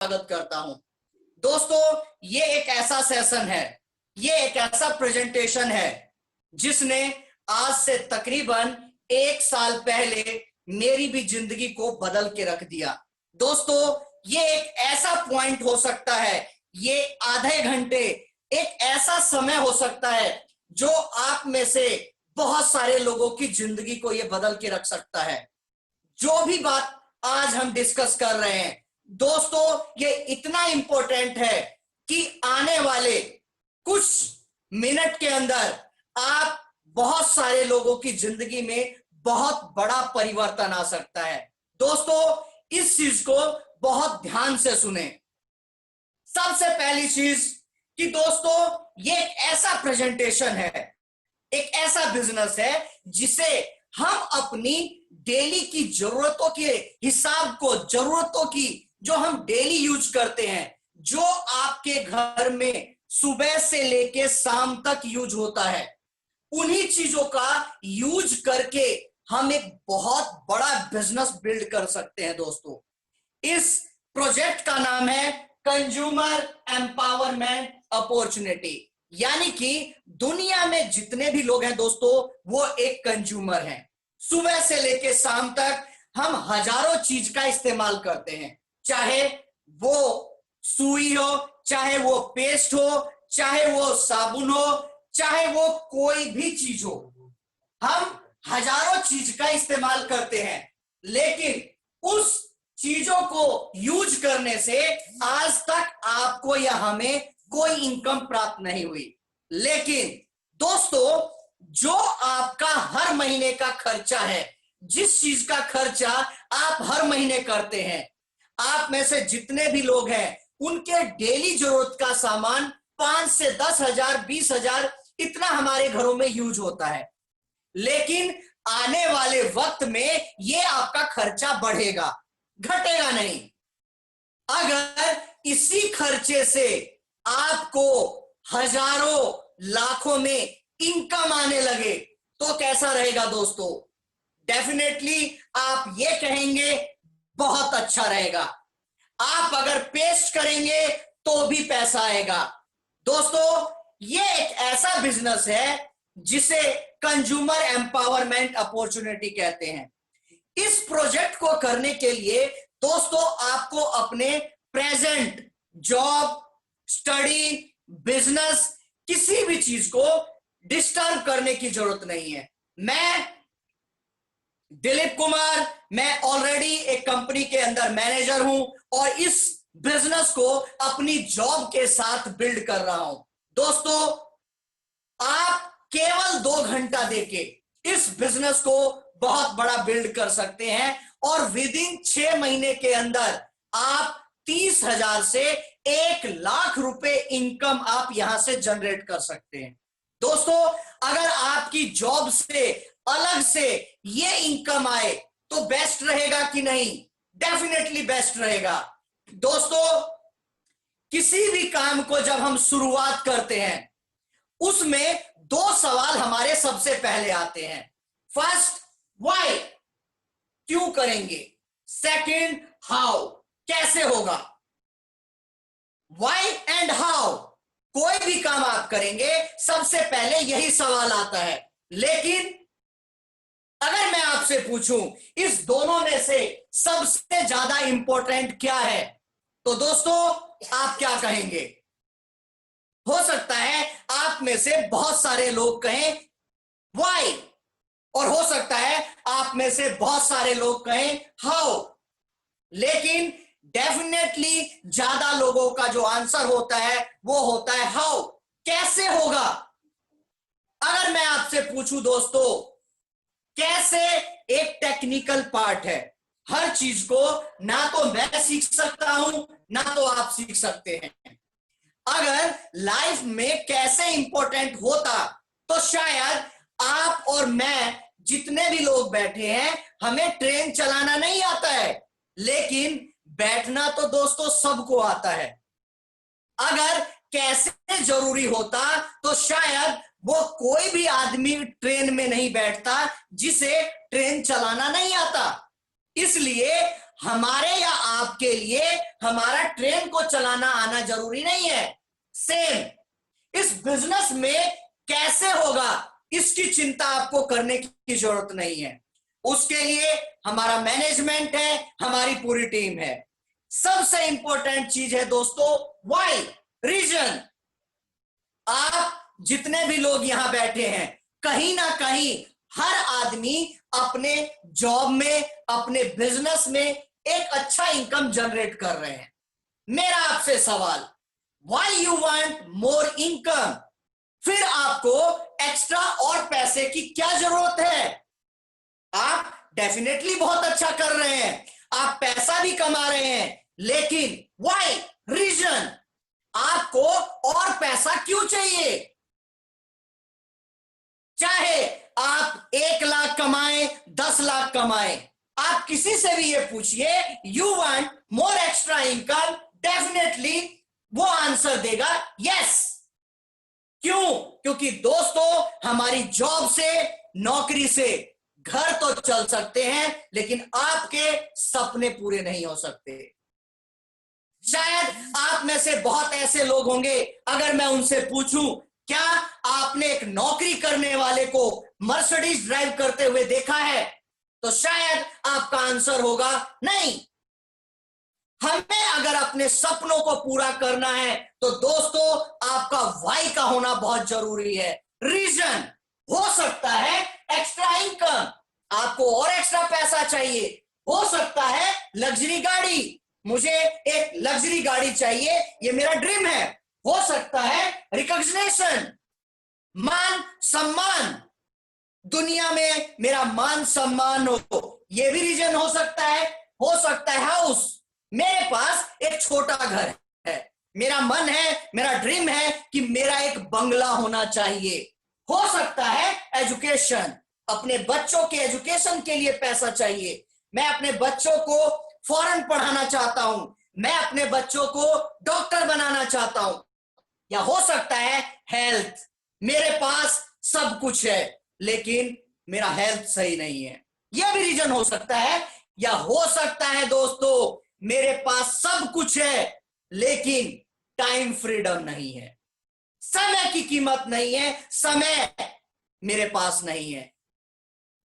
स्वागत करता हूं। दोस्तों, ये एक ऐसा सेशन है, ये एक ऐसा प्रेजेंटेशन है जिसने आज से तकरीबन 1 साल पहले मेरी भी जिंदगी को बदल के रख दिया। दोस्तों, ये एक ऐसा पॉइंट हो सकता है, ये आधे घंटे एक ऐसा समय हो सकता है जो आप में से बहुत सारे लोगों की जिंदगी को ये बदल के रख सकता है। जो भी बात आज हम डिस्कस कर रहे हैं दोस्तों, ये इतना इंपॉर्टेंट है कि आने वाले कुछ मिनट के अंदर आप बहुत सारे लोगों की जिंदगी में बहुत बड़ा परिवर्तन आ सकता है। दोस्तों, इस चीज को बहुत ध्यान से सुने। सबसे पहली चीज कि दोस्तों, ये एक ऐसा प्रेजेंटेशन है, एक ऐसा बिजनेस है जिसे हम अपनी डेली की जरूरतों के हिसाब को, जरूरतों की जो हम डेली यूज करते हैं, जो आपके घर में सुबह से लेके शाम तक यूज होता है, उन्हीं चीजों का यूज करके हम एक बहुत बड़ा बिजनेस बिल्ड कर सकते हैं। दोस्तों, इस प्रोजेक्ट का नाम है कंज्यूमर एम्पावरमेंट अपॉर्चुनिटी, यानी कि दुनिया में जितने भी लोग हैं दोस्तों, वो एक कंज्यूमर हैं। सुबह से लेके शाम तक हम हजारों चीज का इस्तेमाल करते हैं, चाहे वो सुई हो, चाहे वो पेस्ट हो, चाहे वो साबुन हो, चाहे वो कोई भी चीज हो। हम हजारों चीज का इस्तेमाल करते हैं, लेकिन उस चीजों को यूज करने से आज तक आपको या हमें कोई इनकम प्राप्त नहीं हुई। लेकिन दोस्तों, जो आपका हर महीने का खर्चा है, जिस चीज का खर्चा आप हर महीने करते हैं, आप में से जितने भी लोग हैं उनके डेली जरूरत का सामान 5 से 10 हजार, 20 हजार इतना हमारे घरों में यूज होता है। लेकिन आने वाले वक्त में ये आपका खर्चा बढ़ेगा, घटेगा नहीं। अगर इसी खर्चे से आपको हजारों, लाखों में इनकम आने लगे तो कैसा रहेगा दोस्तों? डेफिनेटली आप ये कहेंगे बहुत अच्छा रहेगा। आप अगर पेस्ट करेंगे तो भी पैसा आएगा। दोस्तों, ये एक ऐसा बिजनेस है जिसे कंज्यूमर एम्पावरमेंट अपॉर्चुनिटी कहते हैं। इस प्रोजेक्ट को करने के लिए दोस्तों, आपको अपने प्रेजेंट जॉब, स्टडी, बिजनेस, किसी भी चीज को डिस्टर्ब करने की जरूरत नहीं है। मैं दिलीप कुमार, मैं ऑलरेडी एक कंपनी के अंदर मैनेजर हूं और इस बिजनेस को अपनी जॉब के साथ बिल्ड कर रहा हूं। दोस्तों, आप केवल 2 घंटा देके इस बिजनेस को बहुत बड़ा बिल्ड कर सकते हैं और विद इन 6 महीने के अंदर आप 30,000 से 1,00,000 रुपए इनकम आप यहां से जनरेट कर सकते हैं। दोस्तों, अगर आपकी जॉब से अलग से ये इनकम आए तो बेस्ट रहेगा कि नहीं? डेफिनेटली बेस्ट रहेगा। दोस्तों, किसी भी काम को जब हम शुरुआत करते हैं उसमें 2 सवाल हमारे सबसे पहले आते हैं। फर्स्ट, व्हाई, क्यों करेंगे? सेकंड, हाउ, कैसे होगा? व्हाई एंड हाउ, कोई भी काम आप करेंगे सबसे पहले यही सवाल आता है। लेकिन अगर मैं आपसे पूछूं इस दोनों में से सबसे ज्यादा इंपॉर्टेंट क्या है, तो दोस्तों आप क्या कहेंगे? हो सकता है आप में से बहुत सारे लोग कहें व्हाई, और हो सकता है आप में से बहुत सारे लोग कहें हाउ। लेकिन डेफिनेटली ज्यादा लोगों का जो आंसर होता है वो होता है हाउ, कैसे होगा। अगर मैं आपसे पूछूं दोस्तों, कैसे एक टेक्निकल पार्ट है, हर चीज को ना तो मैं सीख सकता हूं ना तो आप सीख सकते हैं। अगर लाइफ में कैसे इंपॉर्टेंट होता तो शायद आप और मैं जितने भी लोग बैठे हैं, हमें ट्रेन चलाना नहीं आता है, लेकिन बैठना तो दोस्तों सबको आता है। अगर कैसे जरूरी होता तो शायद वो कोई भी आदमी ट्रेन में नहीं बैठता जिसे ट्रेन चलाना नहीं आता। इसलिए हमारे या आपके लिए हमारा ट्रेन को चलाना आना जरूरी नहीं है। सेम इस बिजनेस में कैसे होगा इसकी चिंता आपको करने की जरूरत नहीं है। उसके लिए हमारा मैनेजमेंट है, हमारी पूरी टीम है। सबसे इंपॉर्टेंट चीज है दोस्तों व्हाई, रीजन। आप जितने भी लोग यहां बैठे हैं, कहीं ना कहीं हर आदमी अपने जॉब में, अपने बिजनेस में एक अच्छा इनकम जनरेट कर रहे हैं। मेरा आपसे सवाल, why you want more income? फिर आपको एक्स्ट्रा और पैसे की क्या जरूरत है? आप डेफिनेटली बहुत अच्छा कर रहे हैं, आप पैसा भी कमा रहे हैं, लेकिन व्हाई, रीजन, आपको और पैसा क्यों चाहिए? चाहे आप 1 लाख कमाएं, 10 लाख कमाएं, आप किसी से भी ये पूछिए you want more extra income, definitely वो आंसर देगा यस। क्यों? क्योंकि दोस्तों हमारी जॉब से, नौकरी से घर तो चल सकते हैं, लेकिन आपके सपने पूरे नहीं हो सकते। शायद आप में से बहुत ऐसे लोग होंगे, अगर मैं उनसे पूछूं क्या आपने एक नौकरी करने वाले को मर्सिडीज ड्राइव करते हुए देखा है, तो शायद आपका आंसर होगा नहीं। हमें अगर अपने सपनों को पूरा करना है तो दोस्तों आपका वाई का होना बहुत जरूरी है। रीजन हो सकता है एक्स्ट्रा इनकम, आपको और एक्स्ट्रा पैसा चाहिए। हो सकता है लग्जरी गाड़ी, मुझे एक लग्जरी गाड़ी चाहिए, ये मेरा ड्रीम है। हो सकता है रिकॉग्निशन, मान सम्मान, दुनिया में मेरा मान सम्मान हो, ये भी रीजन हो सकता है। हो सकता है हाउस, मेरे पास एक छोटा घर है, मेरा मन है, मेरा ड्रीम है कि मेरा एक बंगला होना चाहिए। हो सकता है एजुकेशन, अपने बच्चों के एजुकेशन के लिए पैसा चाहिए, मैं अपने बच्चों को फॉरेन पढ़ाना चाहता हूं, मैं अपने बच्चों को डॉक्टर बनाना चाहता हूं। या हो सकता है हेल्थ, मेरे पास सब कुछ है लेकिन मेरा हेल्थ सही नहीं है, यह भी रीजन हो सकता है। या हो सकता है दोस्तों मेरे पास सब कुछ है लेकिन टाइम फ्रीडम नहीं है, समय की कीमत नहीं है, समय मेरे पास नहीं है,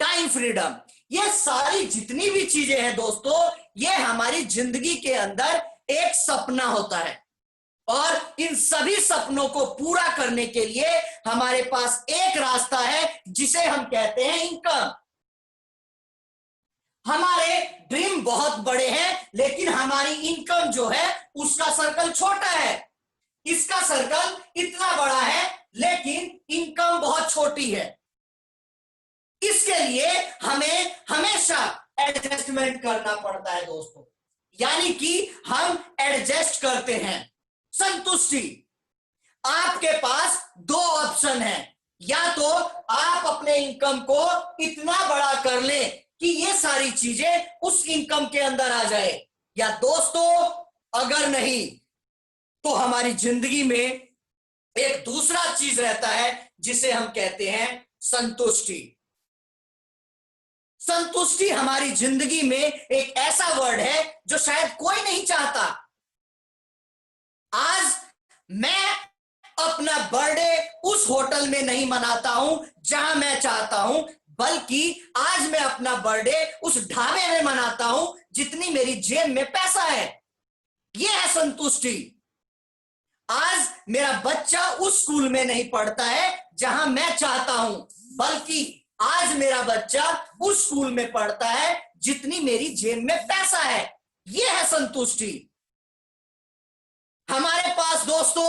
टाइम फ्रीडम। ये सारी जितनी भी चीजें हैं दोस्तों, ये हमारी जिंदगी के अंदर एक सपना होता है, और इन सभी सपनों को पूरा करने के लिए हमारे पास एक रास्ता है जिसे हम कहते हैं इनकम। हमारे ड्रीम बहुत बड़े हैं लेकिन हमारी इनकम जो है उसका सर्कल छोटा है, इसका सर्कल इतना बड़ा है लेकिन इनकम बहुत छोटी है। इसके लिए हमें हमेशा एडजस्टमेंट करना पड़ता है दोस्तों, यानी कि हम एडजस्ट करते हैं। संतुष्टि, आपके पास 2 ऑप्शन है, या तो आप अपने इनकम को इतना बड़ा कर ले कि ये सारी चीजें उस इनकम के अंदर आ जाए, या दोस्तों अगर नहीं तो हमारी जिंदगी में एक दूसरा चीज रहता है जिसे हम कहते हैं संतुष्टि। संतुष्टि हमारी जिंदगी में एक ऐसा वर्ड है जो शायद कोई नहीं चाहता। आज मैं अपना बर्थडे उस होटल में नहीं मनाता हूं जहां मैं चाहता हूं, बल्कि आज मैं अपना बर्थडे उस ढाबे में मनाता हूं जितनी मेरी जेब में पैसा है। यह है संतुष्टि। आज मेरा बच्चा उस स्कूल में नहीं पढ़ता है जहां मैं चाहता हूं, बल्कि आज मेरा बच्चा उस स्कूल में पढ़ता है जितनी मेरी जेब में पैसा है। यह है संतुष्टि। हमारे पास दोस्तों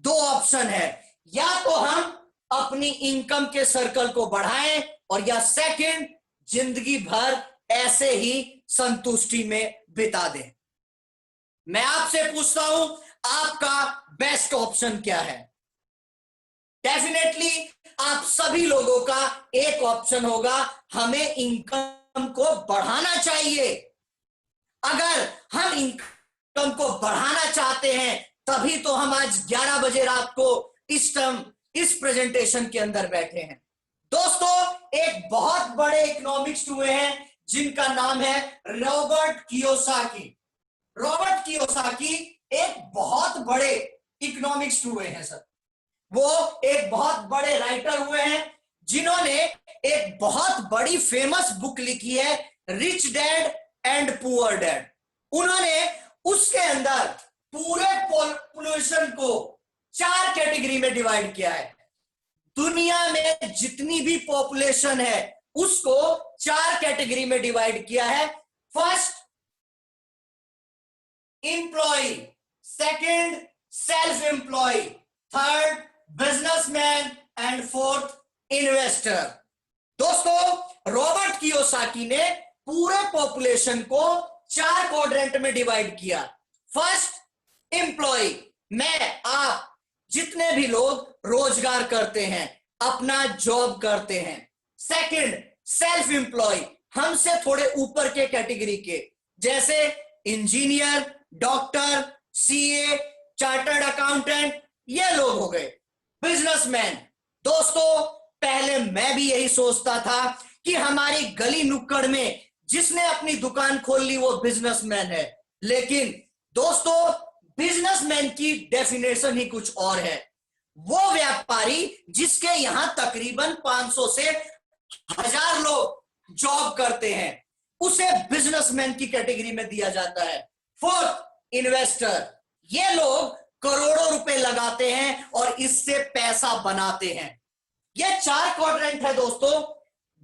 2 ऑप्शन है, या तो हम अपनी इनकम के सर्कल को बढ़ाएं, और या सेकंड, जिंदगी भर ऐसे ही संतुष्टि में बिता दें। मैं आपसे पूछता हूं आपका बेस्ट ऑप्शन क्या है? डेफिनेटली आप सभी लोगों का एक ऑप्शन होगा, हमें इनकम को बढ़ाना चाहिए। अगर हम इनकम को बढ़ाना चाहते हैं तभी तो हम आज 11 बजे रात को इस प्रेजेंटेशन के अंदर बैठे हैं। दोस्तों एक बहुत बड़े इकोनॉमिक्स हुए हैं जिनका नाम है रॉबर्ट कियोसाकी। रॉबर्ट कियोसाकी एक बहुत बड़े इकोनॉमिक्स हुए हैं सर। वो एक बहुत बड़े राइटर हुए हैं जिन्होंने एक बहुत बड़ी फेमस बुक लिखी है, rich dad and poor dad. उन्होंने उसके अंदर पूरे पॉपुलेशन को 4 कैटेगरी में डिवाइड किया है। दुनिया में जितनी भी पॉपुलेशन है उसको 4 कैटेगरी में डिवाइड किया है। First employ, second self employ, third businessman and fourth investor. दोस्तों रॉबर्ट कियोसाकी ने पूरे पॉपुलेशन को 4 क्वाड्रेंट में डिवाइड किया। फर्स्ट एम्प्लॉय, मैं आप जितने भी लोग रोजगार करते हैं, अपना जॉब करते हैं। सेकंड सेल्फ एम्प्लॉय, हमसे थोड़े ऊपर के कैटेगरी के, जैसे engineer, doctor, CA, chartered accountant, ये लोग हो गए। बिजनेसमैन, दोस्तों पहले मैं भी यही सोचता था कि हमारी गली नुक्कड़ में जिसने अपनी दुकान खोल ली वो बिजनेसमैन है, लेकिन दोस्तों बिजनेसमैन की डेफिनेशन ही कुछ और है। वो व्यापारी जिसके यहां तकरीबन 500 से 1000 लोग जॉब करते हैं, उसे बिजनेसमैन की कैटेगरी में दिया जाता है। फोर्थ इन्वेस्टर, ये लोग करोड़ों रुपए लगाते हैं और इससे पैसा बनाते हैं। ये 4 क्वाड्रेंट है दोस्तों।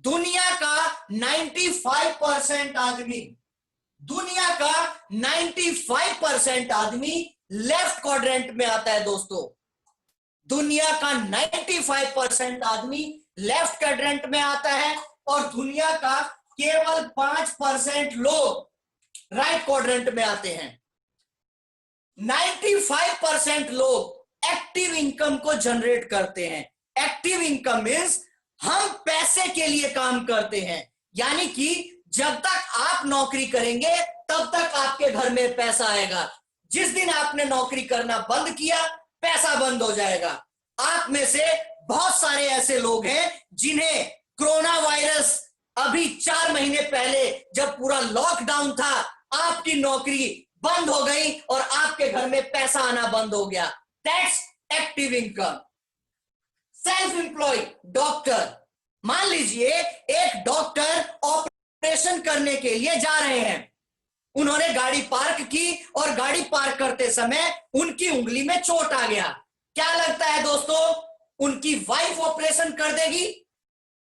दुनिया का 95% आदमी, दुनिया का 95% आदमी लेफ्ट क्वाड्रेंट में आता है दोस्तों। दुनिया का 95% आदमी लेफ्ट क्वाड्रेंट में आता है और दुनिया का केवल 5% लोग राइट क्वाड्रेंट में आते हैं। 95% लोग एक्टिव इनकम को जनरेट करते हैं। एक्टिव इनकम मींस हम पैसे के लिए काम करते हैं, यानी कि जब तक आप नौकरी करेंगे तब तक आपके घर में पैसा आएगा। जिस दिन आपने नौकरी करना बंद किया, पैसा बंद हो जाएगा। आप में से बहुत सारे ऐसे लोग हैं जिन्हें कोरोना वायरस अभी 4 महीने पहले जब पूरा लॉकडाउन था, आपकी नौकरी बंद हो गई और आपके घर में पैसा आना बंद हो गया। That's active income. Self employ, doctor, मान लीजिए एक डॉक्टर ऑपरेशन करने के लिए जा रहे हैं। उन्होंने गाड़ी पार्क की और गाड़ी पार्क करते समय उनकी उंगली में चोट आ गया। क्या लगता है दोस्तों, उनकी वाइफ ऑपरेशन कर देगी?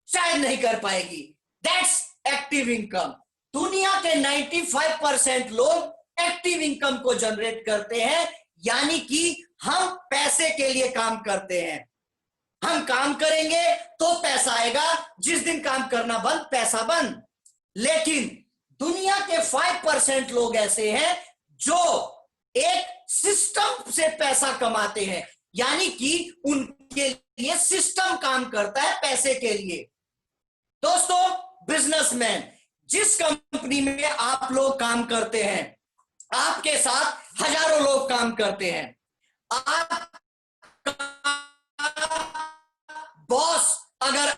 शायद नहीं कर पाएगी। That's active income. दुनिया के 95% लोग एक्टिव इनकम को जनरेट करते हैं, यानी कि हम पैसे के लिए काम करते हैं। हम काम करेंगे तो पैसा आएगा, जिस दिन काम करना बंद, पैसा बंद। लेकिन दुनिया के 5% लोग ऐसे हैं जो एक सिस्टम से पैसा कमाते हैं, यानी कि उनके लिए सिस्टम काम करता है पैसे के लिए। दोस्तों बिजनेसमैन, जिस कंपनी में आप लोग काम करते हैं, आपके साथ हजारों लोग काम करते हैं। आप बॉस अगर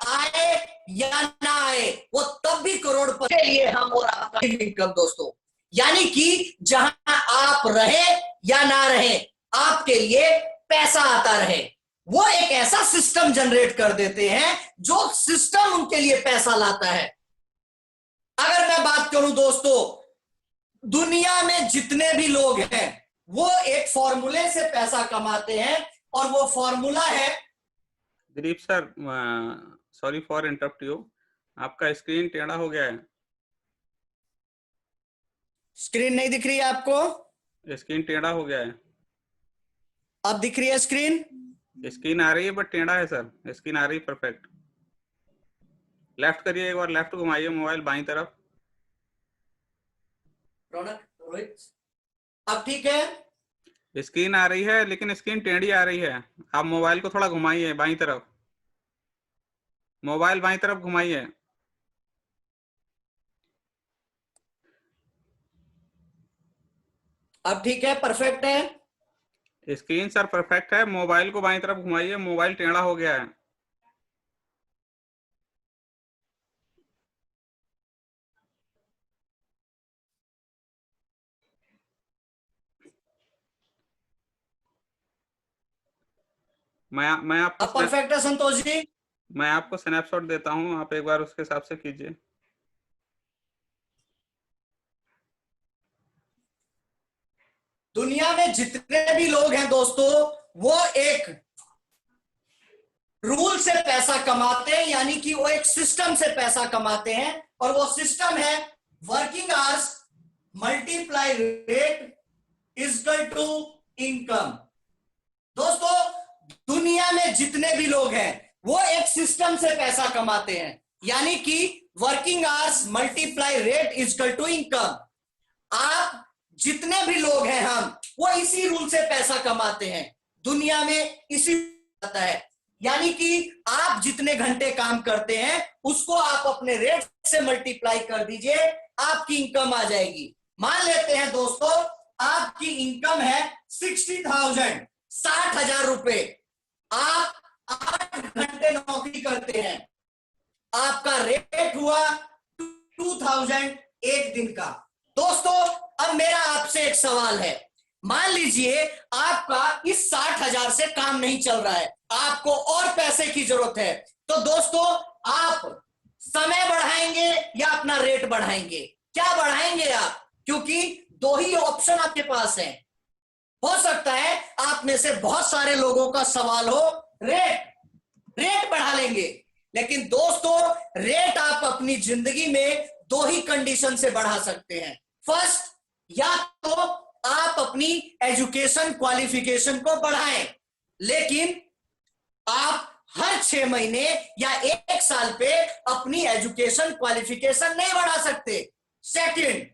आए या ना आए, वो तब भी करोड़पति के लिए हम और आपका इनकम दोस्तों, यानी कि जहां आप रहे या ना रहे, आपके लिए पैसा आता रहे। वो एक ऐसा सिस्टम जनरेट कर देते हैं जो सिस्टम उनके लिए पैसा लाता है। अगर मैं बात करूं दोस्तों, दुनिया में जितने भी लोग हैं वो एक फॉर्मूले से पैसा कमाते हैं और वो फॉर्मूला है। Dilip sir, sorry for interrupt you, आपका स्क्रीन टेढ़ा हो गया है। स्क्रीन नहीं दिख रही है आपको? स्क्रीन टेढ़ा हो गया है। अब दिख रही है स्क्रीन? स्क्रीन आ रही है बट टेढ़ा है सर। स्क्रीन आ रही है परफेक्ट। लेफ्ट करिए, एक बार लेफ्ट घुमाइए मोबाइल बाईं तरफ। रौनक, रोहित, अब ठीक है? स्क्रीन आ रही है लेकिन स्क्रीन टेढ़ी आ रही है। आप मोबाइल को थोड़ा घुमाइए बाईं तरफ, मोबाइल बाईं तरफ घुमाइए। अब ठीक है, परफेक्ट है। स्क्रीन सर परफेक्ट है, मोबाइल को बाईं तरफ घुमाइए, मोबाइल टेढ़ा हो गया है। मैं आपको अब परफेक्ट है संतोष जी? मैं आपको स्नैपशॉट देता हूं, आप एक बार उसके हिसाब से कीजिए। दुनिया में जितने भी लोग हैं दोस्तों, वो एक रूल से पैसा कमाते हैं, यानी कि वो एक सिस्टम से पैसा कमाते हैं, और वो सिस्टम है working hours multiply rate equal to income. दोस्तों, दुनिया में जितने भी लोग हैं वो एक सिस्टम से पैसा कमाते हैं, यानी कि working hours multiply rate equal to income. आप जितने भी लोग हैं, हम वो इसी रूल से पैसा कमाते हैं। दुनिया में इसी आता है, यानी कि आप जितने घंटे काम करते हैं उसको आप अपने रेट से मल्टीप्लाई कर दीजिए, आपकी इनकम आ जाएगी। मान लेते हैं दोस्तों, आपकी इनकम है 60,000, 60,000 रुपए। आप 8 घंटे नौकरी करते हैं, आपका रेट हुआ 2,000 एक दिन का। दोस्तों, अब मेरा आपसे एक सवाल है, मान लीजिए आपका इस 60,000 से काम नहीं चल रहा है, आपको और पैसे की जरूरत है, तो दोस्तों आप समय बढ़ाएंगे या अपना रेट बढ़ाएंगे? क्या बढ़ाएंगे आप? क्योंकि दो ही ऑप्शन आपके पास है। हो सकता है आप में से बहुत सारे लोगों का सवाल हो, रेट बढ़ा लेंगे, लेकिन दोस्तों रेट आप अपनी जिंदगी में दो ही कंडीशन से बढ़ा सकते हैं। फर्स्ट, या तो आप अपनी एजुकेशन क्वालिफिकेशन को बढ़ाएं, लेकिन आप हर 6 महीने या 1 साल पे अपनी एजुकेशन क्वालिफिकेशन नहीं बढ़ा सकते। सेकंड,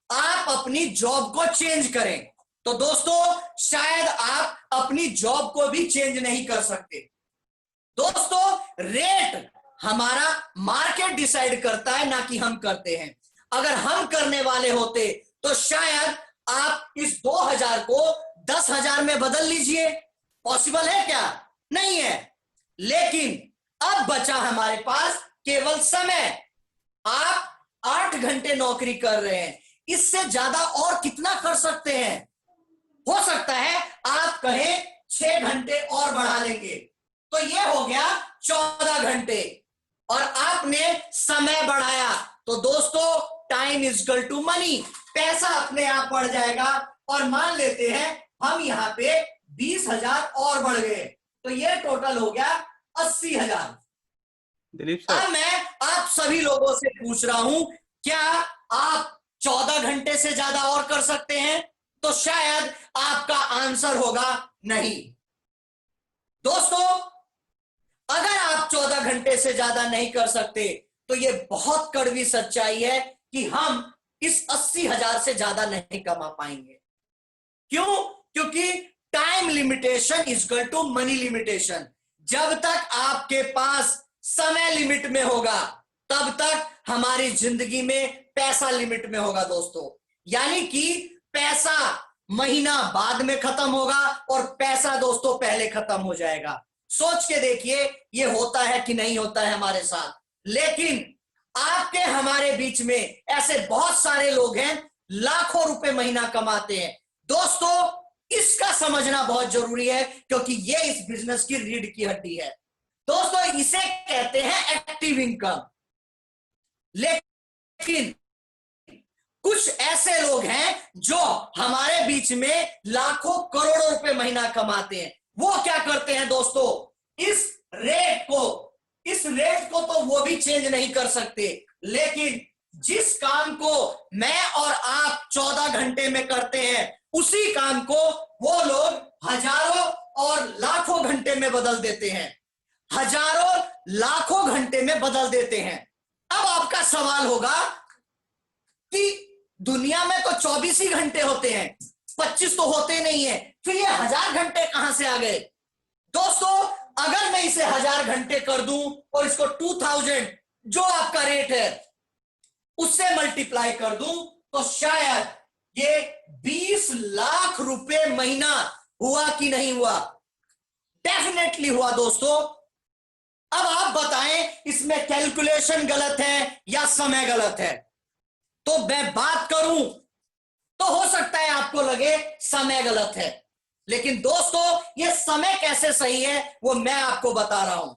आप अपनी जॉब को चेंज करें, तो दोस्तों शायद आप अपनी जॉब को भी चेंज नहीं कर सकते। दोस्तों, रेट हमारा मार्केट डिसाइड करता है, ना कि हम करते हैं। अगर हम करने वाले होते तो शायद आप इस 2,000 को 10,000 में बदल लीजिए। पॉसिबल है क्या? नहीं है। लेकिन अब बचा हमारे पास केवल समय। आप 8 घंटे नौकरी कर रहे हैं, इससे ज्यादा और कितना कर सकते हैं? हो सकता है आप कहें 6 घंटे और बढ़ा लेंगे, तो ये हो गया 14 घंटे, और आपने समय बढ़ाया, तो दोस्तों टाइम इक्वल टू मनी, पैसा अपने आप बढ़ जाएगा। और मान लेते हैं हम यहाँ पे 20,000 और बढ़ गए, तो ये टोटल हो गया 80,000। दिलीप सर, अब मैं आप सभी लोगों से पूछ रहा हूं, क्या आप 14 घंटे से ज्यादा और कर सकते हैं? तो शायद आपका आंसर होगा नहीं। दोस्तों, अगर आप 14 घंटे से ज्यादा नहीं कर सकते, तो ये बहुत कड़वी सच्चाई है कि हम इस 80,000 से ज्यादा नहीं कमा पाएंगे। क्यों? क्योंकि time limitation equal to money limitation. जब तक आपके पास समय लिमिट में होगा, तब तक हमारी जिंदगी में पैसा लिमिट में होगा दोस्तों। यानी कि पैसा महीना बाद में खत्म होगा और पैसा दोस्तों पहले खत्म हो जाएगा। सोच के देखिए ये होता है कि नहीं होता है हमारे साथ। लेकिन आपके हमारे बीच में ऐसे बहुत सारे लोग हैं, लाखों रुपए महीना कमाते हैं। दोस्तों, इसका समझना बहुत जरूरी है, क्योंकि ये इस बिजनेस की रीढ़ की हड्डी है। दोस्तों, इसे कहते हैं एक्टिव इनकम। लेकिन कुछ ऐसे लोग हैं जो हमारे बीच में लाखों करोड़ों रुपए महीना कमाते हैं। वो क्या करते हैं दोस्तों? इस रेट को तो वो भी चेंज नहीं कर सकते, लेकिन जिस काम को मैं और आप 14 घंटे में करते हैं, उसी काम को वो लोग हजारों और लाखों घंटे में बदल देते हैं। हजारों लाखों घंटे में बदल देते हैं। अब आपका सवाल होगा कि दुनिया में तो 24 ही घंटे होते हैं, 25 तो होते नहीं है, फिर ये 1000 घंटे कहां से आ गए? दोस्तों, अगर मैं इसे 1000 घंटे कर दूं और इसको 2000 जो आपका रेट है उससे मल्टीप्लाई कर दूं, तो शायद ये 20 लाख रुपए महीना हुआ कि नहीं हुआ? डेफिनेटली हुआ दोस्तों। अब आप बताएं, इसमें कैलकुलेशन गलत है या समय गलत है? तो मैं बात करूं तो हो सकता है आपको लगे समय गलत है, लेकिन दोस्तों ये समय कैसे सही है वो मैं आपको बता रहा हूं।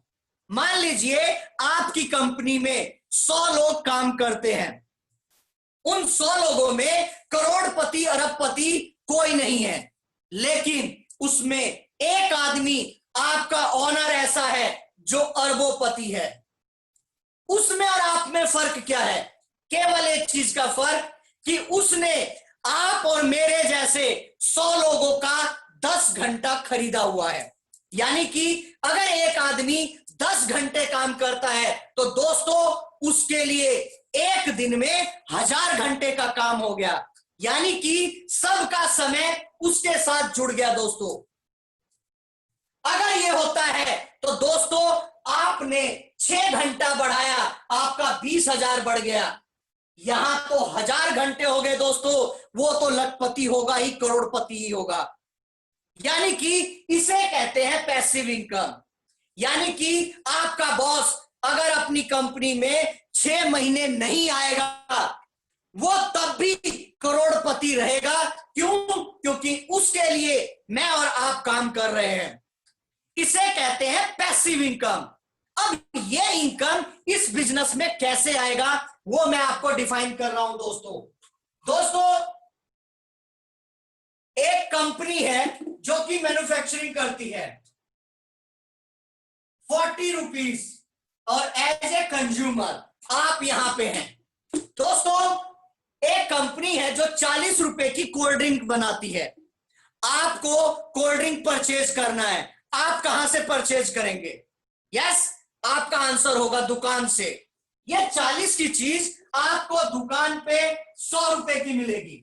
मान लीजिए आपकी कंपनी में 100 लोग काम करते हैं, उन 100 लोगों में करोड़पति अरबपति कोई नहीं है, लेकिन उसमें एक आदमी आपका ऑनर ऐसा है जो अरबोपति है। उसमें और आप में फर्क क्या है? केवल एक चीज का फर्क कि उसने आप और मेरे जैसे 100 लोगों का 10 घंटा खरीदा हुआ है। यानी कि अगर एक आदमी 10 घंटे काम करता है तो दोस्तों उसके लिए एक दिन में 1000 घंटे का काम हो गया, यानी कि सबका समय उसके साथ जुड़ गया। दोस्तों अगर ये होता है तो दोस्तों आपने 6 घंटा बढ़ाया, आपका 20,000 बढ़ गया। यहां तो 1000 घंटे हो गए दोस्तों, वो तो लखपति होगा ही, करोड़पति ही होगा। यानी कि इसे कहते हैं पैसिव इनकम। यानी कि आपका बॉस अगर अपनी कंपनी में 6 महीने नहीं आएगा, वो तब भी करोड़पति रहेगा। क्यों? क्योंकि उसके लिए मैं और आप काम कर रहे हैं। इसे कहते हैं पैसिव इनकम। अब ये इनकम इस बिजनेस में कैसे आएगा वो मैं आपको डिफाइन कर रहा हूं। दोस्तों एक कंपनी है जो कि मैन्युफैक्चरिंग करती है 40 रुपीज, और एज ए कंज्यूमर आप यहां पे हैं। दोस्तों एक कंपनी है जो 40 रुपए की कोल्ड ड्रिंक बनाती है। आपको कोल्ड ड्रिंक परचेज करना है, आप कहां से परचेज करेंगे? यस, आपका आंसर होगा दुकान से। यह 40 की चीज आपको दुकान पे 100 रुपए की मिलेगी।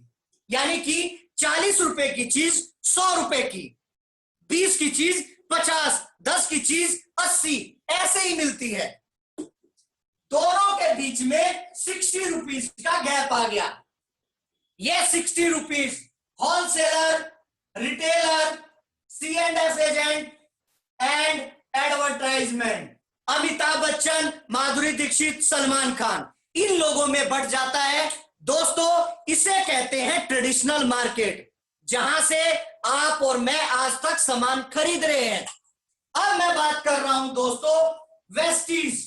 यानी कि 40 रुपए की चीज 100 रुपए की, 20 की चीज 50, 10 की चीज 80, ऐसे ही मिलती है। दोनों के बीच में 60 रुपीज का गैप आ गया। ये 60 rupees wholesaler, retailer, C&F agent and advertisement, Amitabh Bachchan, Madhuri Dixit, Salman Khan, इन लोगों में बढ़ जाता है। दोस्तों इसे कहते हैं ट्रेडिशनल मार्केट, जहां से आप और मैं आज तक सामान खरीद रहे हैं। अब मैं बात कर रहा हूं दोस्तों वेस्टीज,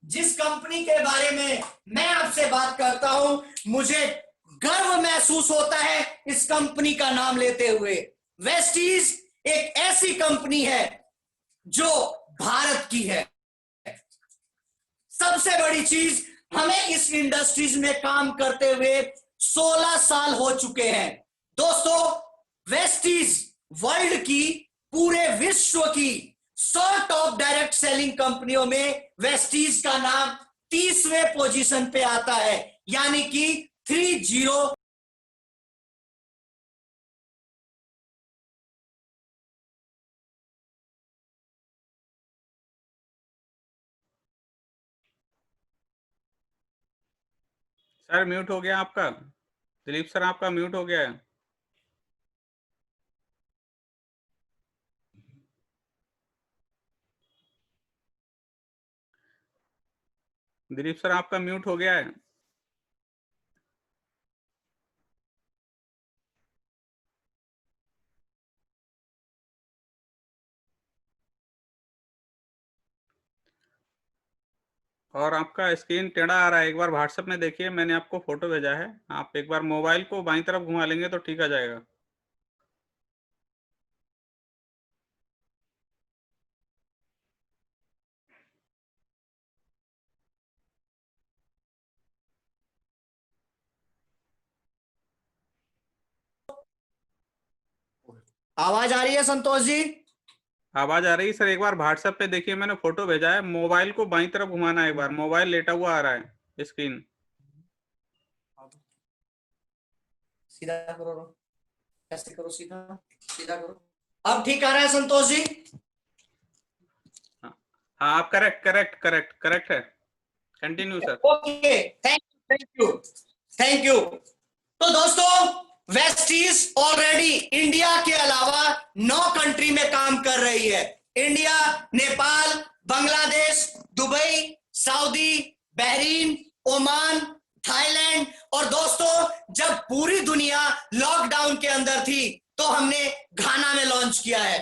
जिस कंपनी के बारे में मैं आपसे बात करता हूं, मुझे गर्व महसूस होता है इस कंपनी का नाम लेते हुए। वेस्टीज एक ऐसी कंपनी है जो भारत की है। सबसे बड़ी चीज, हमें इस इंडस्ट्रीज में काम करते हुए 16 साल हो चुके हैं। दोस्तों वेस्टीज वर्ल्ड की, पूरे विश्व की 100 टॉप डायरेक्ट सेलिंग कंपनियों में वेस्टीज का नाम 30वें पोजीशन पे आता है, यानी कि 30। सर म्यूट हो गया आपका, दिलीप सर आपका म्यूट हो गया है। दिलीप सर आपका म्यूट हो गया है। और आपका स्क्रीन टेढ़ा आ रहा है, एक बार व्हाट्सएप में देखिए, मैंने आपको फोटो भेजा है, आप एक बार मोबाइल को बाईं तरफ घुमा लेंगे तो ठीक आ जाएगा। आवाज आ रही है संतोष जी? आवाज आ रही है सर, एक बार व्हाट्सएप पे देखिए, मैंने फोटो भेजा है, मोबाइल को बाईं तरफ घुमाना है एक बार, मोबाइल लेटा हुआ आ रहा है स्क्रीन। सीधा करो, कैसे करो? सीधा सीधा करो। अब ठीक आ रहा है संतोष जी? हाँ आप करेक्ट करेक्ट करेक्ट करेक्ट है, continue sir. Okay, thank you thank you. तो दोस्तों वेस्टीज ऑलरेडी इंडिया के अलावा 9 कंट्री में काम कर रही है। India, Nepal, Bangladesh, Dubai, Saudi, Bahrain, Oman, Thailand और दोस्तों जब पूरी दुनिया लॉकडाउन के अंदर थी तो हमने घाना में लॉन्च किया है,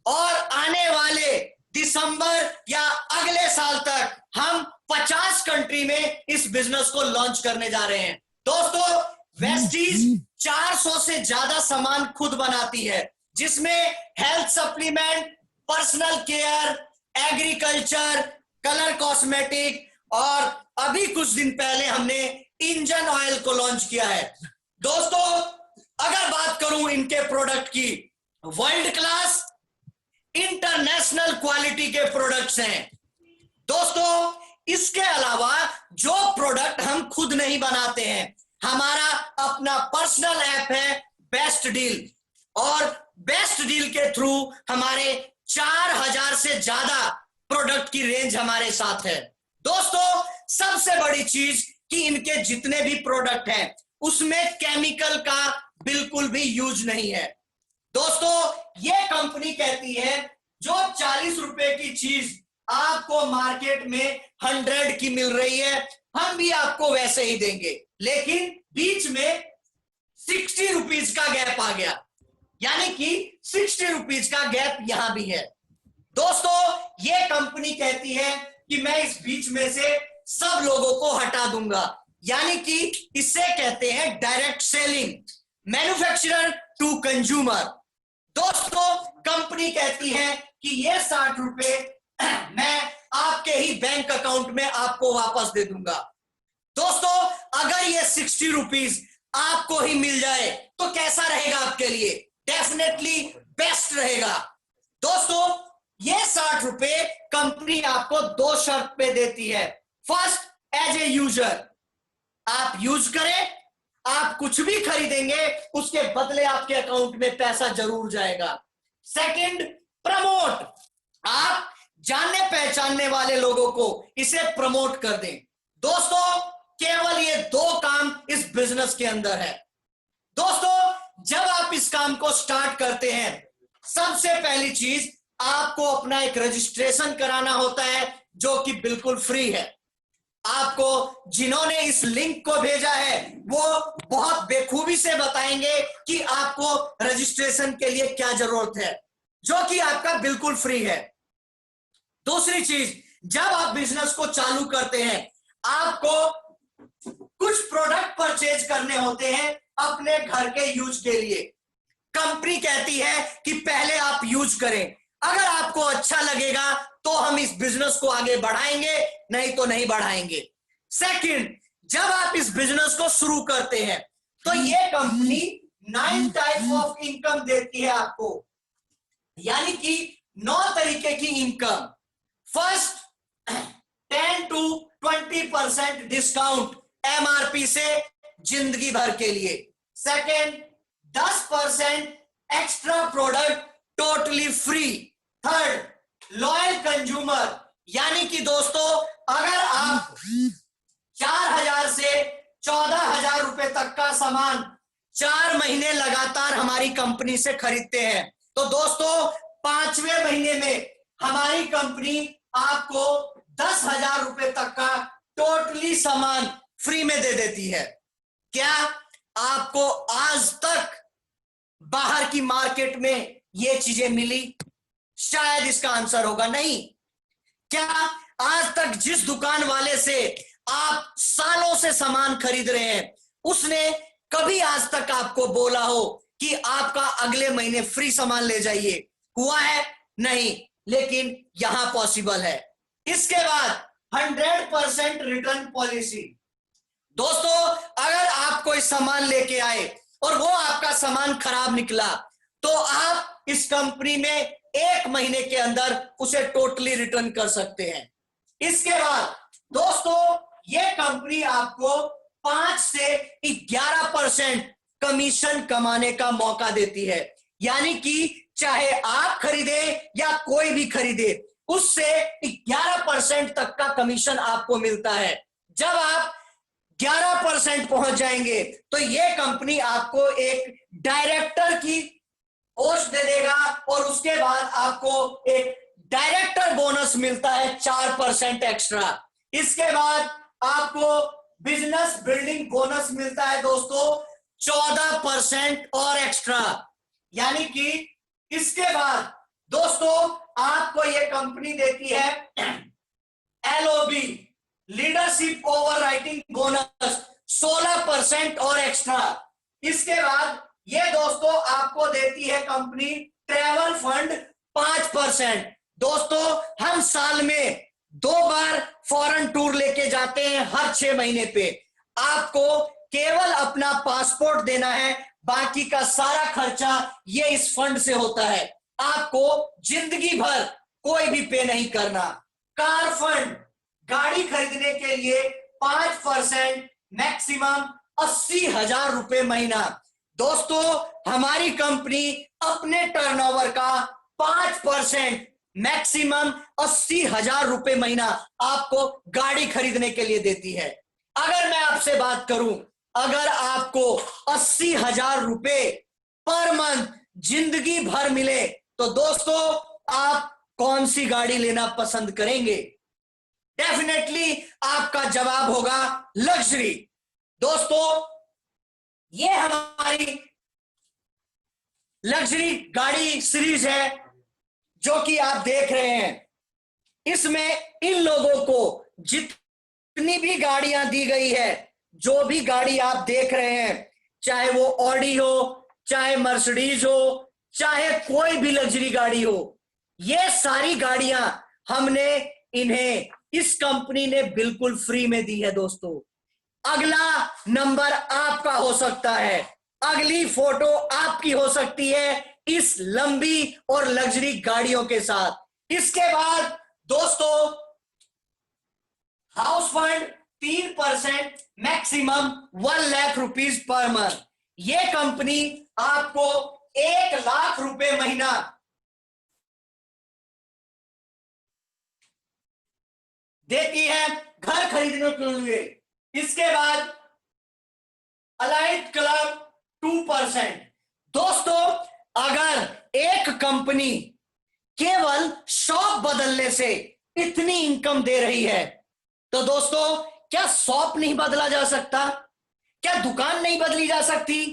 और आने वाले दिसंबर या अगले साल तक हम 50 कंट्री में इस बिजनेस को लॉन्च करने जा रहे हैं। दोस्तों वेस्टीज 400 से ज्यादा सामान खुद बनाती है, जिसमें health supplement, personal care, agriculture, colour cosmetic, और अभी कुछ दिन पहले हमने इंजन ऑयल को लॉन्च किया है। दोस्तों अगर बात करूं इनके प्रोडक्ट की, वर्ल्ड क्लास इंटरनेशनल क्वालिटी के प्रोडक्ट्स हैं। दोस्तों इसके अलावा जो प्रोडक्ट हम खुद नहीं बनाते हैं, हमारा अपना पर्सनल ऐप है बेस्ट डील, और बेस्ट डील के थ्रू हमारे 4000 से ज्यादा प्रोडक्ट की रेंज हमारे साथ है। दोस्तों सबसे बड़ी चीज कि इनके जितने भी प्रोडक्ट हैं उसमें केमिकल का बिल्कुल भी यूज नहीं है। दोस्तों ये कंपनी कहती है जो 40 रुपए की चीज आपको मार्केट में 100 की मिल रही है, हम भी आपको वैसे ही देंगे, लेकिन बीच में 60 रुपीज का गैप आ गया, यानी कि 60 रुपीज का गैप यहां भी है। दोस्तों ये कंपनी कहती है कि मैं इस बीच में से सब लोगों को हटा दूंगा, यानी कि इसे कहते हैं direct selling, manufacturer to consumer. दोस्तों कंपनी कहती है कि ये 60 रुपए मैं आपके ही बैंक अकाउंट में आपको वापस दे दूंगा। दोस्तों अगर ये 60 रुपीज आपको ही मिल जाए तो कैसा रहेगा आपके लिए? डेफिनेटली बेस्ट रहेगा। दोस्तों ये 60 रुपए कंपनी आपको 2 शर्त पे देती है। फर्स्ट, एज ए यूजर आप यूज करें, आप कुछ भी खरीदेंगे उसके बदले आपके अकाउंट में पैसा जरूर जाएगा। सेकंड, प्रमोट, आप जानने पहचानने वाले लोगों को इसे प्रमोट कर दें। दोस्तों केवल ये 2 काम इस बिजनेस के अंदर है। दोस्तों जब आप इस काम को स्टार्ट करते हैं, सबसे पहली चीज आपको अपना एक रजिस्ट्रेशन कराना होता है, जो कि बिल्कुल फ्री है। आपको जिन्होंने इस लिंक को भेजा है वो बहुत बेखूबी से बताएंगे कि आपको रजिस्ट्रेशन के लिए क्या जरूरत है, जो कि आपका बिल्कुल फ्री है। दूसरी चीज, जब आप बिजनेस को चालू करते हैं आपको कुछ प्रोडक्ट परचेज करने होते हैं अपने घर के यूज के लिए। कंपनी कहती है कि पहले आप यूज करें, अगर आपको अच्छा लगेगा तो हम इस बिजनेस को आगे बढ़ाएंगे, नहीं तो नहीं बढ़ाएंगे। सेकंड, जब आप इस बिजनेस को शुरू करते हैं तो ये कंपनी 9 टाइप ऑफ इनकम देती है आपको, यानी कि 9 तरीके की income. First, 10 to 20% discount MRP से जिंदगी भर के लिए। Second, 10% extra product totally free. Third, loyal consumer, यानी कि दोस्तों अगर आप 4000 से 14000 रुपए तक का सामान 4 महीने लगातार हमारी कंपनी से खरीदते हैं तो दोस्तों 5वें महीने में हमारी कंपनी आपको 10,000 रुपए तक का टोटली सामान फ्री में दे देती है। क्या आपको आज तक बाहर की मार्केट में ये चीजें मिली? शायद इसका आंसर होगा नहीं। क्या आज तक जिस दुकान वाले से आप सालों से सामान खरीद रहे हैं उसने कभी आज तक आपको बोला हो कि आपका अगले महीने फ्री सामान ले जाइए? हुआ है? नहीं, लेकिन यहां पॉसिबल है। इसके बाद 100% रिटर्न पॉलिसी। दोस्तों अगर आप कोई सामान लेके आए और वो आपका सामान खराब निकला तो आप इस कंपनी में 1 महीने के अंदर उसे टोटली रिटर्न कर सकते हैं। इसके बाद दोस्तों ये कंपनी आपको 5 से 11% कमीशन कमाने का मौका देती है, यानी कि चाहे आप खरीदे या कोई भी खरीदे उससे 11% तक का कमीशन आपको मिलता है। जब आप 11% पहुंच जाएंगे तो ये कंपनी आपको एक डायरेक्टर की पोस्ट दे देगा और उसके बाद आपको एक डायरेक्टर बोनस मिलता है 4% एक्स्ट्रा। इसके बाद आपको बिजनेस बिल्डिंग बोनस मिलता है दोस्तों 14% और एक्स्ट्रा। यानी कि इसके बाद दोस्तों आपको ये कंपनी देती है LOB, leadership over writing bonus 16% और एक्स्ट्रा। इसके बाद ये दोस्तों आपको देती है कंपनी ट्रैवल फंड 5%। दोस्तों हम साल में 2 बार फॉरेन टूर लेके जाते हैं हर 6 महीने पे। आपको केवल अपना पासपोर्ट देना है, बाकी का सारा खर्चा ये इस फंड से होता है। आपको जिंदगी भर कोई भी पे नहीं करना। कार फंड, गाड़ी खरीदने के लिए 5%, मैक्सिमम 80,000 रुपए महीना। दोस्तों हमारी कंपनी अपने टर्नओवर का 5%, मैक्सिमम 80,000 रुपए महीना आपको गाड़ी खरीदने के लिए देती है। अगर मैं आपसे बात करूं, अगर आपको 80,000 रुपए पर मंथ जिंदगी भर मिले तो दोस्तों आप कौन सी गाड़ी लेना पसंद करेंगे? डेफिनेटली आपका जवाब होगा लग्जरी। दोस्तों ये हमारी लग्जरी गाड़ी सीरीज है जो कि आप देख रहे हैं। इसमें इन लोगों को जितनी भी गाड़ियां दी गई है, जो भी गाड़ी आप देख रहे हैं, चाहे वो ऑडी हो, चाहे मर्सिडीज हो, चाहे कोई भी लग्जरी गाड़ी हो, ये सारी गाड़ियां हमने इन्हें इस कंपनी ने बिल्कुल फ्री में दी है। दोस्तों अगला नंबर आपका हो सकता है, अगली फोटो आपकी हो सकती है इस लंबी और लग्जरी गाड़ियों के साथ। इसके बाद दोस्तों house fund 3%, maximum 1 lakh rupees per month. ये कंपनी आपको 1 लाख रुपए महीना देती है घर खरीदने के लिए। इसके बाद अलाइड क्लब 2%। दोस्तों अगर एक कंपनी केवल शॉप बदलने से इतनी इनकम दे रही है तो दोस्तों क्या शॉप नहीं बदला जा सकता? क्या दुकान नहीं बदली जा सकती?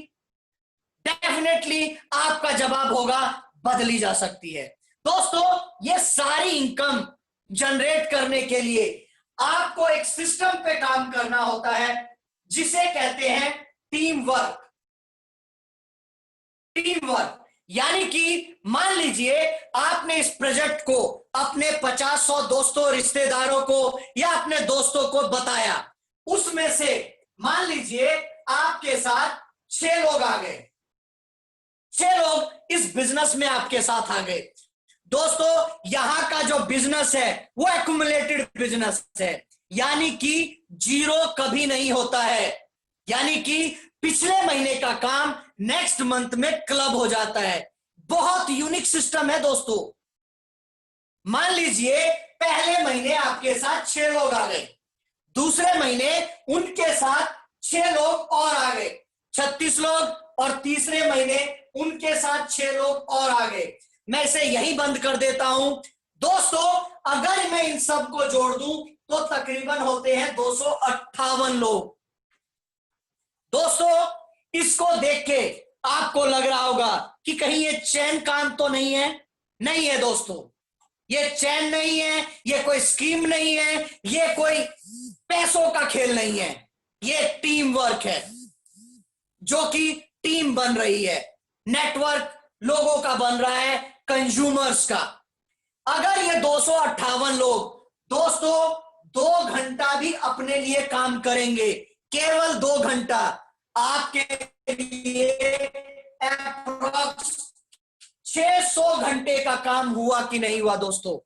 डेफिनेटली आपका जवाब होगा बदली जा सकती है। दोस्तों ये सारी इनकम जनरेट करने के लिए आपको एक सिस्टम पे काम करना होता है जिसे कहते हैं टीम वर्क। टीम वर्क यानी कि मान लीजिए आपने इस प्रोजेक्ट को अपने 50-100 दोस्तों, रिश्तेदारों को या अपने दोस्तों को बताया। उसमें से मान लीजिए आपके साथ 6 लोग आ गए, 6 लोग इस बिजनेस में आपके साथ आ गए। दोस्तों यहां का जो बिजनेस है वो एक्युमुलेटेड बिजनेस है, यानी कि जीरो कभी नहीं होता है। यानी कि पिछले महीने का काम नेक्स्ट मंथ में क्लब हो जाता है। बहुत यूनिक सिस्टम है दोस्तों। मान लीजिए पहले महीने आपके साथ 6 लोग आ गए, दूसरे महीने उनके साथ 6 लोग और आ गए, 36 लोग, और तीसरे महीने उनके साथ 6 लोग और आ गए। मैं इसे यही बंद कर देता हूं। दोस्तों अगर मैं इन सब को जोड़ दूं तो तकरीबन होते हैं 258 लोग। दोस्तों इसको देख के आपको लग रहा होगा कि कहीं ये चैन काम तो नहीं है। नहीं है दोस्तों, ये चैन नहीं है, ये कोई स्कीम नहीं है, ये कोई पैसों का खेल नहीं है। ये टीम वर्क है जो कि टीम बन रही है, नेटवर्क लोगों का बन रहा है, कंज्यूमर्स का। अगर ये 258 लोग दोस्तों 2 घंटा भी अपने लिए काम करेंगे, केवल 2 घंटा, आपके लिए अप्रॉक्स 600 घंटे का काम हुआ कि नहीं हुआ दोस्तों?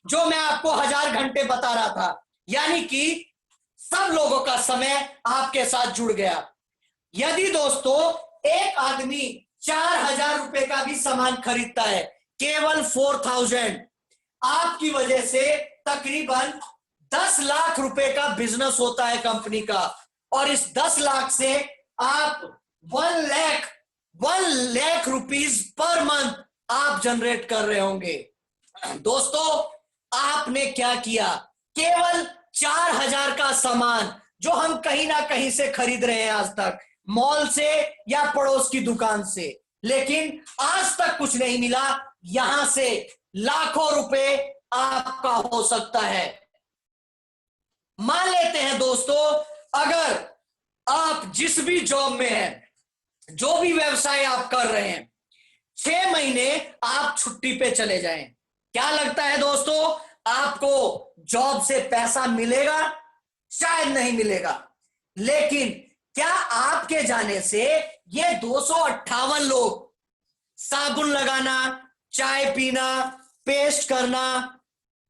जो मैं आपको 1000 घंटे बता रहा था, यानी कि सब लोगों का समय आपके साथ जुड़ गया। यदि दोस्तों एक आदमी 4000 रुपए का भी सामान खरीदता है, केवल 4000, आपकी वजह से तकरीबन 10 लाख रुपए का बिजनेस होता है कंपनी का। और इस 10 लाख से आप 1 लाख रुपीज पर मंथ आप जनरेट कर रहे होंगे। दोस्तों आपने क्या किया? केवल 4000 का सामान जो हम कहीं ना कहीं से खरीद रहे हैं आज तक, मॉल से या पड़ोस की दुकान से, लेकिन आज तक कुछ नहीं मिला। यहां से लाखों रुपए आपका हो सकता है। मान लेते हैं दोस्तों, अगर आप जिस भी जॉब में हैं, जो भी व्यवसाय आप कर रहे हैं, 6 महीने आप छुट्टी पे चले जाएं, क्या लगता है दोस्तों, आपको जॉब से पैसा मिलेगा? शायद नहीं मिलेगा। लेकिन क्या आपके जाने से ये 258 लोग साबुन लगाना, चाय पीना, पेस्ट करना,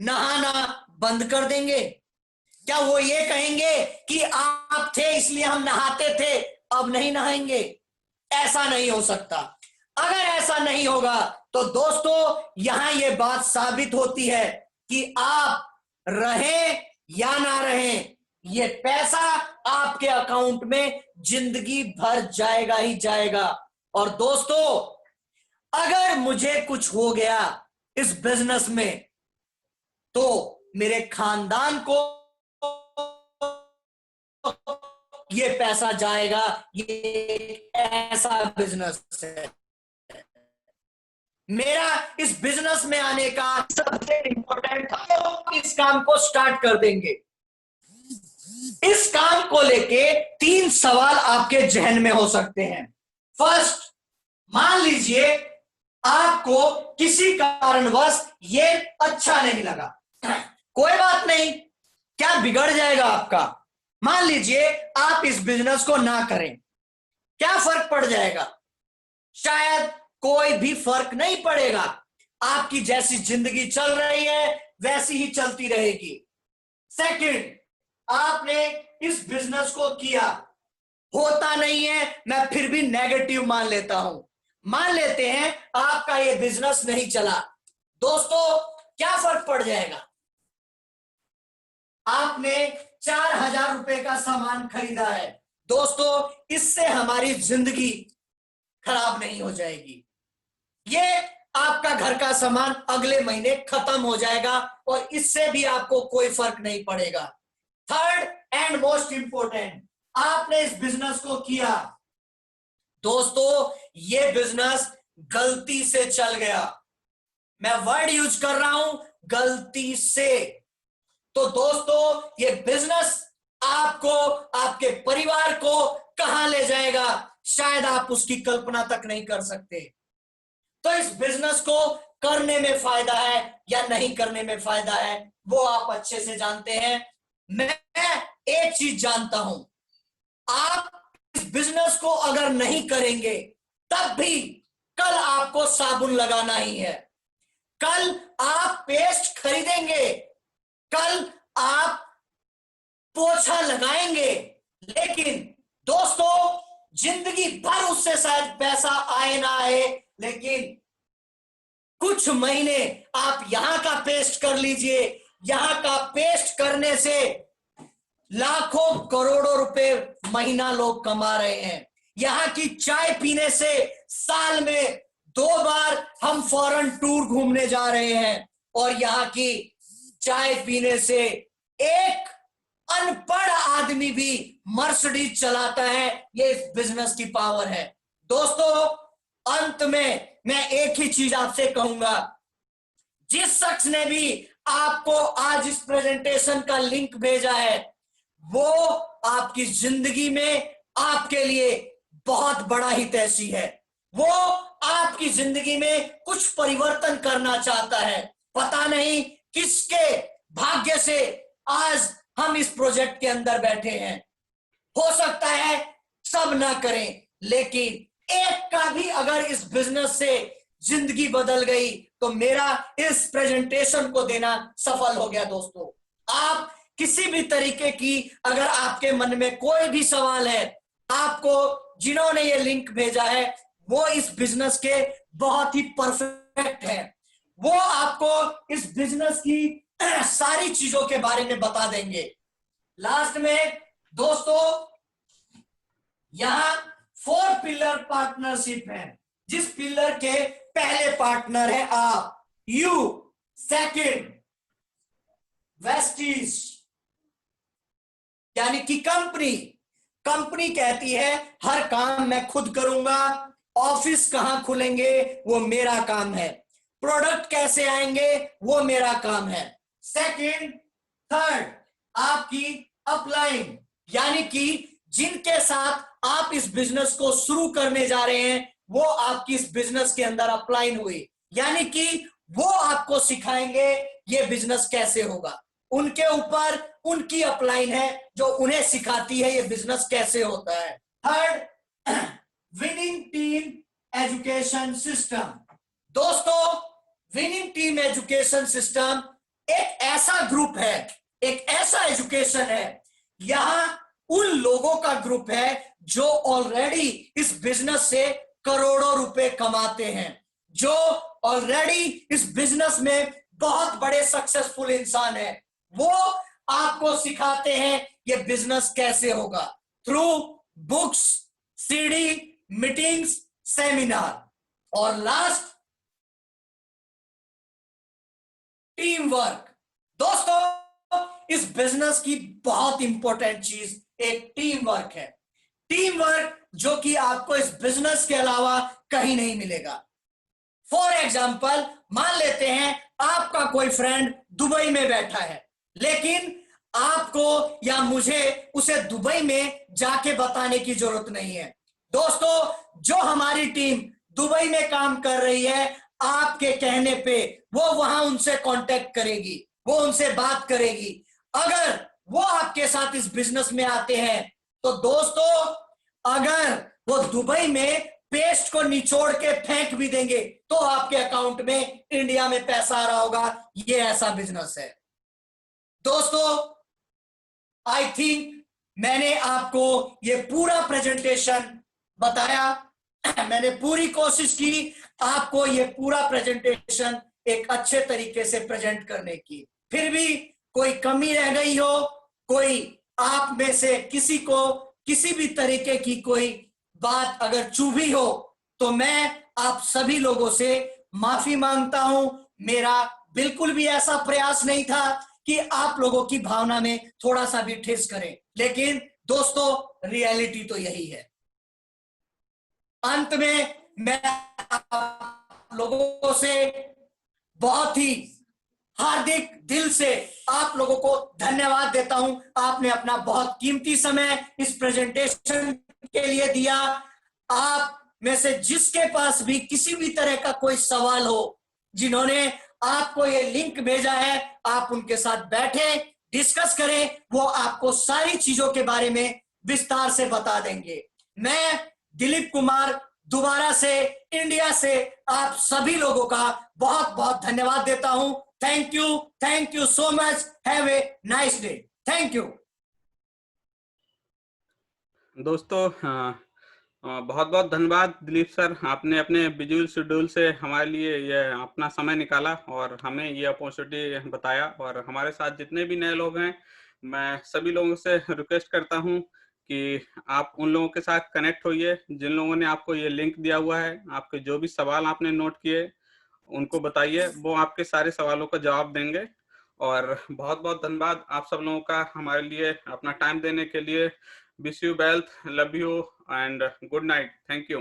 नहाना बंद कर देंगे? क्या वो ये कहेंगे कि आप थे इसलिए हम नहाते थे, अब नहीं नहाएंगे? ऐसा नहीं हो सकता। अगर ऐसा नहीं होगा तो दोस्तों, यहां ये बात साबित होती है कि आप रहें या ना रहें, ये पैसा आपके अकाउंट में जिंदगी भर जाएगा ही जाएगा। और दोस्तों, अगर मुझे कुछ हो गया इस बिजनेस में, तो मेरे खानदान को ये पैसा जाएगा। ये ऐसा बिजनेस है। मेरा इस बिजनेस में आने का सबसे इंपॉर्टेंट था, तो इस काम को स्टार्ट कर देंगे। इस काम को लेके 3 सवाल आपके जहन में हो सकते हैं। फर्स्ट, मान लीजिए आपको किसी कारणवश ये अच्छा नहीं लगा, कोई बात नहीं, क्या बिगड़ जाएगा आपका? मान लीजिए आप इस बिजनेस को ना करें, क्या फर्क पड़ जाएगा? शायद कोई भी फर्क नहीं पड़ेगा। आपकी जैसी जिंदगी चल रही है वैसी ही चलती रहेगी। सेकंड, आपने इस बिजनेस को किया, होता नहीं है, मैं फिर भी नेगेटिव मान लेता हूं। मान लेते हैं आपका ये बिजनेस नहीं चला, दोस्तों क्या फर्क पड़ जाएगा? आपने 4000 रुपए का सामान खरीदा है, दोस्तों इससे हमारी जिंदगी खराब नहीं हो जाएगी। ये आपका घर का सामान अगले महीने खत्म हो जाएगा और इससे भी आपको कोई फर्क नहीं पड़ेगा। थर्ड एंड मोस्ट इंपोर्टेंट, आपने इस बिजनेस को किया, दोस्तों ये बिजनेस गलती से चल गया। मैं वर्ड यूज कर रहा हूं, गलती से। तो दोस्तों ये बिजनेस आपको, आपके परिवार को कहां ले जाएगा, शायद आप उसकी कल्पना तक नहीं कर सकते। तो इस बिजनेस को करने में फायदा है या नहीं करने में फायदा है, वो आप अच्छे से जानते हैं। मैं एक चीज जानता हूं, आप इस बिजनेस को अगर नहीं करेंगे तब भी कल आपको साबुन लगाना ही है, कल आप पेस्ट खरीदेंगे, कल आप पोछा लगाएंगे। लेकिन दोस्तों जिंदगी भर उससे शायद पैसा आए ना आए, लेकिन कुछ महीने आप यहां का पेस्ट कर लीजिए। यहां का पेस्ट करने से लाखों करोड़ों रुपए महीना लोग कमा रहे हैं। यहां की चाय पीने से साल में 2 बार हम फॉरेन टूर घूमने जा रहे हैं, और यहां की चाय पीने से एक अनपढ़ आदमी भी मर्सिडीज चलाता है। ये इस बिजनेस की पावर है। दोस्तों अंत में मैं एक ही चीज आपसे कहूंगा, जिस शख्स ने भी आपको आज इस प्रेजेंटेशन का लिंक भेजा है, वो आपकी जिंदगी में आपके लिए बहुत बड़ा हितैषी है। वो आपकी जिंदगी में कुछ परिवर्तन करना चाहता है। पता नहीं किसके भाग्य से आज हम इस प्रोजेक्ट के अंदर बैठे हैं। हो सकता है सब ना करें, लेकिन एक का भी अगर इस बिजनेस से जिंदगी बदल गई तो मेरा इस प्रेजेंटेशन को देना सफल हो गया। दोस्तों आप किसी भी तरीके की अगर आपके मन में कोई भी सवाल है, आपको जिन्होंने ये लिंक भेजा है वो इस बिजनेस के बहुत ही परफेक्ट है। वो आपको इस बिजनेस की सारी चीजों के बारे में बता देंगे। लास्ट में दोस्तों यहां 4 पिलर पार्टनरशिप है, जिस पिलर के पहले पार्टनर है आप, यू, सेकंड वेस्टीज, यानी कि कंपनी कहती है हर काम मैं खुद करूंगा, ऑफिस कहां खुलेंगे वो मेरा काम है, प्रोडक्ट कैसे आएंगे वो मेरा काम है। सेकंड, थर्ड, आपकी अपलाइन, यानी कि जिनके साथ आप इस बिजनेस को शुरू करने जा रहे हैं वो आपकी इस बिजनेस के अंदर अपलाइन हुई, यानी कि वो आपको सिखाएंगे ये बिजनेस कैसे होगा, उनके ऊपर उनकी अपलाइन है जो उन्हें सिखाती है ये बिजनेस कैसे होता है। Third, winning team education system. दोस्तों, विनिंग टीम एजुकेशन सिस्टम एक ऐसा ग्रुप है, एक ऐसा एजुकेशन है, यहां उन लोगों का ग्रुप है जो ऑलरेडी इस बिजनेस से करोड़ों रुपए कमाते हैं, जो ऑलरेडी इस बिजनेस में बहुत बड़े सक्सेसफुल इंसान है, वो आपको सिखाते हैं ये बिजनेस कैसे होगा through books, CD, meetings, seminar. और लास्ट, टीम वर्क। दोस्तों, इस बिजनेस की बहुत इंपॉर्टेंट चीज एक टीम वर्क है, टीम वर्क जो कि आपको इस बिजनेस के अलावा कहीं नहीं मिलेगा। फॉर एग्जाम्पल, मान लेते हैं आपका कोई फ्रेंड दुबई में बैठा है, लेकिन आपको या मुझे उसे दुबई में जाके बताने की जरूरत नहीं है। दोस्तों, जो हमारी टीम दुबई में काम कर रही है, आपके कहने पे वो वहां उनसे कांटेक्ट करेगी, वो उनसे बात करेगी। अगर वो आपके साथ इस बिजनेस में आते हैं तो दोस्तों, अगर वो दुबई में पेस्ट को निचोड़ के फेंक भी देंगे तो आपके अकाउंट में इंडिया में पैसा आ रहा होगा। ये ऐसा बिजनेस है। दोस्तों, आई थिंक मैंने आपको ये पूरा प्रेजेंटेशन बताया, मैंने पूरी कोशिश की आपको ये पूरा प्रेजेंटेशन एक अच्छे तरीके से प्रेजेंट करने की। फिर भी कोई कमी रह गई हो, कोई आप में से किसी को किसी भी तरीके की कोई बात अगर चुभी हो, तो मैं आप सभी लोगों से माफी मांगता हूं। मेरा बिल्कुल भी ऐसा प्रयास नहीं था कि आप लोगों की भावना में थोड़ा सा भी ठेस करें, लेकिन दोस्तों रियलिटी तो यही है। अंत में मैं आप लोगों से बहुत ही हार्दिक दिल से आप लोगों को धन्यवाद देता हूं। आपने अपना बहुत कीमती समय इस प्रेजेंटेशन के लिए दिया। आप में से जिसके पास भी किसी भी तरह का कोई सवाल हो, जिन्होंने आपको ये लिंक भेजा है, आप उनके साथ बैठे डिस्कस करें, वो आपको सारी चीजों के बारे में विस्तार से बता देंगे। मैं दिलीप कुमार दोबारा से इंडिया से आप सभी लोगों का बहुत बहुत धन्यवाद देता हूं। Thank you so much. Have a nice day. Thank you. दोस्तों, बहुत बहुत धन्यवाद दिलीप सर, आपने अपने बिजी शेड्यूल से हमारे लिए ये अपना समय निकाला और हमें ये अपॉर्चुनिटी बताया। और हमारे साथ जितने भी नए लोग हैं, मैं सभी लोगों से रिक्वेस्ट करता हूं कि आप उन लोगों के साथ कनेक्ट होइए जिन लोगों ने आपको ये लिंक दिया हुआ है। आपके जो भी सवाल आपने नोट किए उनको बताइए, वो आपके सारे सवालों का जवाब देंगे। और बहुत बहुत धन्यवाद आप सब लोगों का हमारे लिए अपना टाइम देने के लिए। Wish you wealth, love you and good night. Thank you.